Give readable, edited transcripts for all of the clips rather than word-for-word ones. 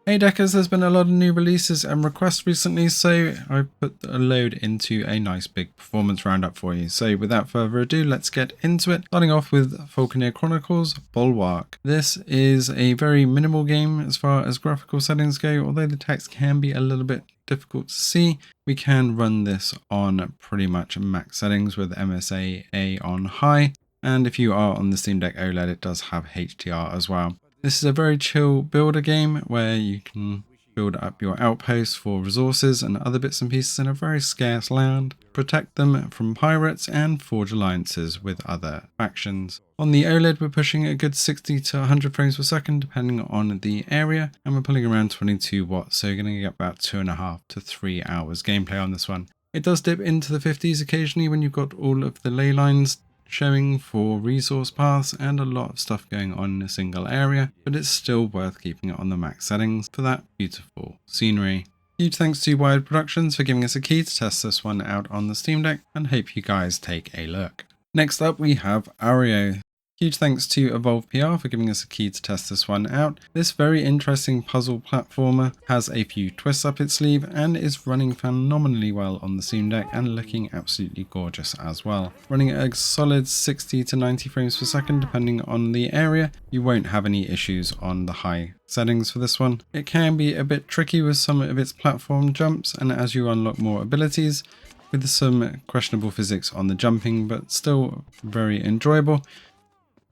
Hey Deckers, there's been a lot of new releases and requests recently, so I put a load into a nice big performance roundup for you. So without further ado, let's get into it. Starting off with Falconeer Chronicles, Bulwark. This is a very minimal game as far as graphical settings go, although the text can be a little bit difficult to see. We can run this on pretty much max settings with MSAA on high, and if you are on the Steam Deck OLED, it does have HDR as well. This is a very chill builder game where you can build up your outposts for resources and other bits and pieces in a very scarce land, protect them from pirates, and forge alliances with other factions. On the OLED, we're pushing a good 60 to 100 frames per second depending on the area, and we're pulling around 22 watts, so you're going to get about 2.5 to 3 hours gameplay on this one. It does dip into the 50s occasionally when you've got all of the ley lines showing for resource paths and a lot of stuff going on in a single area, but it's still worth keeping it on the max settings for that beautiful scenery. Huge thanks to Wired Productions for giving us a key to test this one out on the Steam Deck, and hope you guys take a look. Next up we have Ario. Huge thanks to Evolve PR for giving us a key to test this one out. This very interesting puzzle platformer has a few twists up its sleeve and is running phenomenally well on the Steam Deck and looking absolutely gorgeous as well. Running at a solid 60 to 90 frames per second depending on the area. You won't have any issues on the high settings for this one. It can be a bit tricky with some of its platform jumps, and as you unlock more abilities, with some questionable physics on the jumping, but still very enjoyable.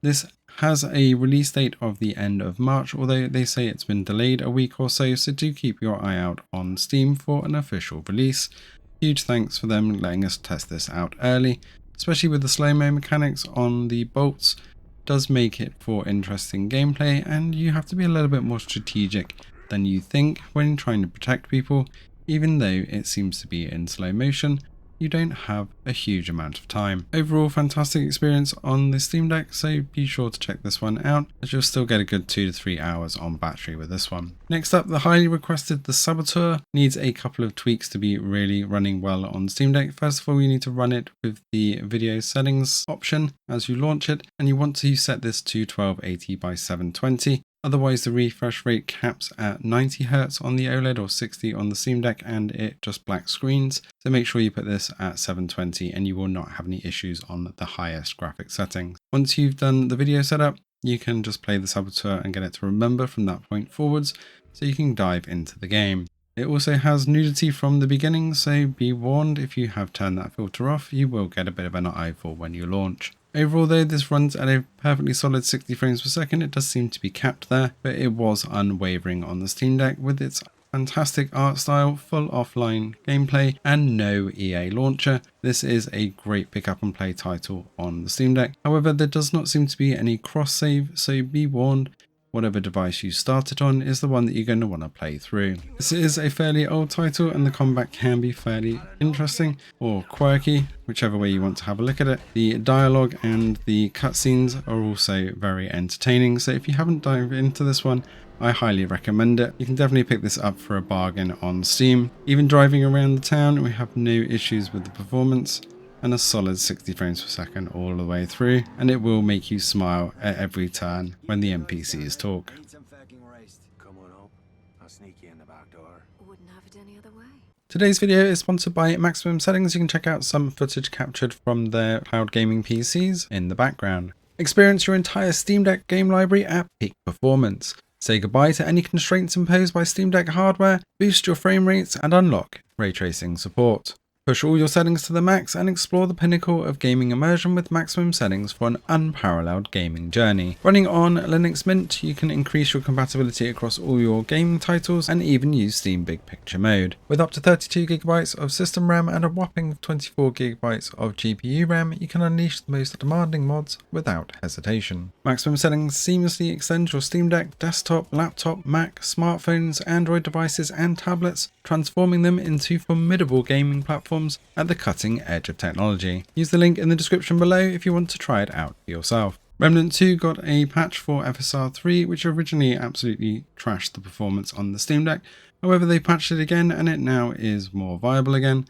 This has a release date of the end of March, although they say it's been delayed a week or so, so do keep your eye out on Steam for an official release. Huge thanks for them letting us test this out early, especially with the slow-mo mechanics on the bolts. Does make it for interesting gameplay, and you have to be a little bit more strategic than you think when trying to protect people. Even though it seems to be in slow motion, you don't have a huge amount of time. Overall, fantastic experience on the Steam Deck, so be sure to check this one out, as you'll still get a good 2 to 3 hours on battery with this one. Next up, the highly requested The Saboteur needs a couple of tweaks to be really running well on Steam Deck. First of all, you need to run it with the video settings option as you launch it, and you want to set this to 1280 by 720. Otherwise, the refresh rate caps at 90 Hz on the OLED or 60 on the Steam Deck, and it just black screens. So make sure you put this at 720 and you will not have any issues on the highest graphic settings. Once you've done the video setup, you can just play the Saboteur and get it to remember from that point forwards, so you can dive into the game. It also has nudity from the beginning, so be warned, if you have turned that filter off, you will get a bit of an eyeful when you launch. Overall though, this runs at a perfectly solid 60 frames per second. It does seem to be capped there, but it was unwavering on the Steam Deck with its fantastic art style, full offline gameplay, and no EA launcher. This is a great pick up and play title on the Steam Deck. However, there does not seem to be any cross save, so be warned. Whatever device you start it on is the one that you're going to want to play through. This is a fairly old title and the combat can be fairly interesting or quirky, whichever way you want to have a look at it. The dialogue and the cutscenes are also very entertaining, so if you haven't dived into this one, I highly recommend it. You can definitely pick this up for a bargain on Steam. Even driving around the town, we have no issues with the performance, and a solid 60 frames per second all the way through, and it will make you smile at every turn when the NPCs talk. Today's video is sponsored by Maximum Settings. You can check out some footage captured from their cloud gaming PCs in the background. Experience your entire Steam Deck game library at peak performance. Say goodbye to any constraints imposed by Steam Deck hardware, boost your frame rates, and unlock ray tracing support. Push all your settings to the max and explore the pinnacle of gaming immersion with Maximum Settings for an unparalleled gaming journey. Running on Linux Mint, you can increase your compatibility across all your gaming titles and even use Steam Big Picture mode. With up to 32GB of system RAM and a whopping 24GB of GPU RAM, you can unleash the most demanding mods without hesitation. Maximum Settings seamlessly extends your Steam Deck, desktop, laptop, Mac, smartphones, Android devices and tablets, transforming them into formidable gaming platforms at the cutting edge of technology. Use the link in the description below if you want to try it out for yourself. Remnant 2 got a patch for FSR 3, which originally absolutely trashed the performance on the Steam Deck. However, they patched it again and it now is more viable again.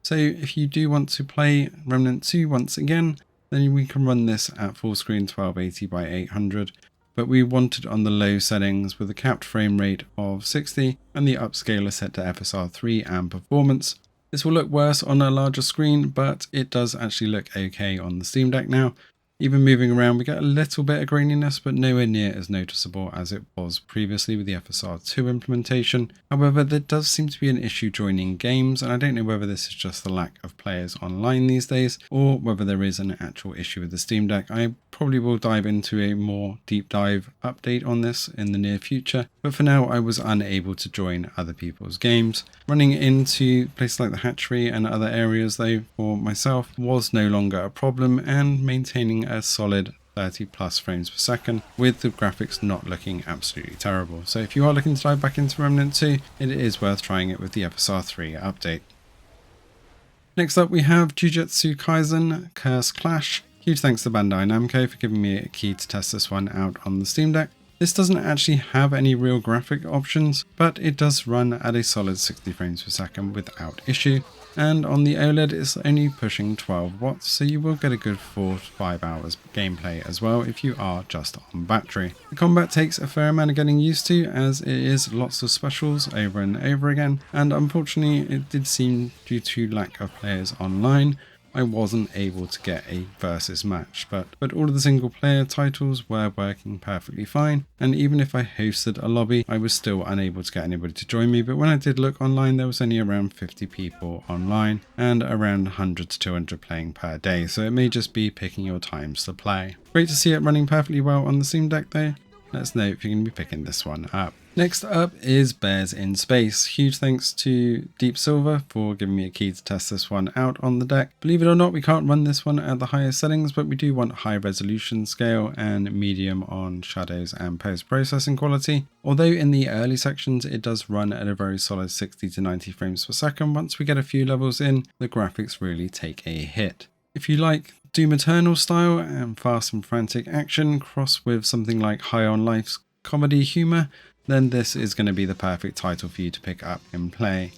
So if you do want to play Remnant 2 once again, then we can run this at full screen 1280 by 800 but we want it on the low settings with a capped frame rate of 60 and the upscaler set to FSR3 and performance. This will look worse on a larger screen, but it does actually look okay on the Steam Deck now. Even moving around, we get a little bit of graininess, but nowhere near as noticeable as it was previously with the FSR2 implementation. However, there does seem to be an issue joining games, and I don't know whether this is just the lack of players online these days, or whether there is an actual issue with the Steam Deck. I probably will dive into a more deep dive update on this in the near future, but for now I was unable to join other people's games. Running into places like the hatchery and other areas though for myself was no longer a problem, and maintaining a solid 30 plus frames per second with the graphics not looking absolutely terrible. So if you are looking to dive back into Remnant 2, it is worth trying it with the FSR3 update. Next up we have Jujutsu Kaisen Cursed Clash. Huge thanks to Bandai Namco for giving me a key to test this one out on the Steam Deck. This doesn't actually have any real graphic options, but it does run at a solid 60 frames per second without issue. And on the OLED it's only pushing 12 watts, so you will get a good 4 to 5 hours gameplay as well if you are just on battery. The combat takes a fair amount of getting used to, as it is lots of specials over and over again, and unfortunately it did seem, due to lack of players online, I wasn't able to get a versus match, but all of the single player titles were working perfectly fine, and even if I hosted a lobby I was still unable to get anybody to join me. But when I did look online, there was only around 50 people online and around 100 to 200 playing per day, so it may just be picking your times to play. Great to see it running perfectly well on the Steam Deck though. Let us know if you're going to be picking this one up. Next up is Bears in Space. Huge thanks to Deep Silver for giving me a key to test this one out on the deck. Believe it or not, we can't run this one at the highest settings, but we do want high resolution scale and medium on shadows and post-processing quality. Although in the early sections it does run at a very solid 60 to 90 frames per second, once we get a few levels in, the graphics really take a hit. If you like Doom Eternal style and fast and frantic action crossed with something like High on Life's comedy humour, then this is going to be the perfect title for you to pick up and play.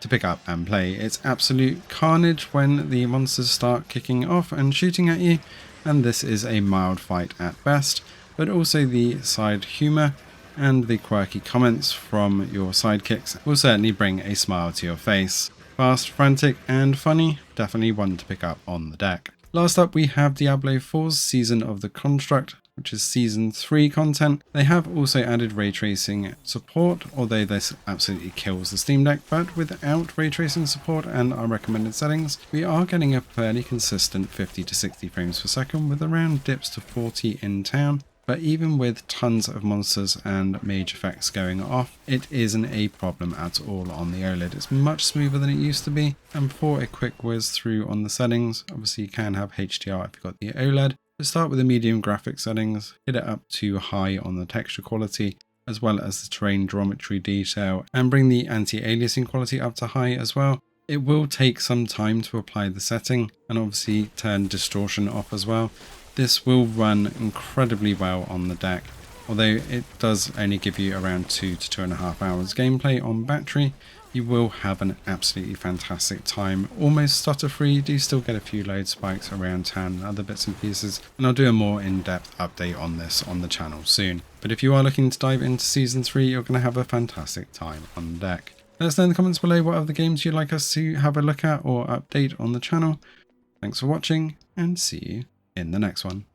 It's absolute carnage when the monsters start kicking off and shooting at you, and this is a mild fight at best, but also the side humour and the quirky comments from your sidekicks will certainly bring a smile to your face. Fast, frantic and funny, definitely one to pick up on the deck. Last up we have Diablo IV's Season of the Construct, which is Season 3 content. They have also added ray tracing support, although this absolutely kills the Steam Deck, but without ray tracing support and our recommended settings, we are getting a fairly consistent 50 to 60 frames per second with around dips to 40 in town. But even with tons of monsters and mage effects going off, it isn't a problem at all on the OLED. It's much smoother than it used to be. And for a quick whiz through on the settings, obviously you can have HDR if you've got the OLED. To start with the medium graphic settings, hit it up to high on the texture quality, as well as the terrain geometry detail, and bring the anti-aliasing quality up to high as well. It will take some time to apply the setting, and obviously turn distortion off as well. This will run incredibly well on the deck, although it does only give you around 2 to 2.5 hours gameplay on battery. You will have an absolutely fantastic time, almost stutter free. You do still get a few load spikes around town and other bits and pieces, and I'll do a more in-depth update on this on the channel soon. But if you are looking to dive into Season 3, you're going to have a fantastic time on the deck. Let us know in the comments below what other games you'd like us to have a look at or update on the channel. Thanks for watching, and see you in the next one.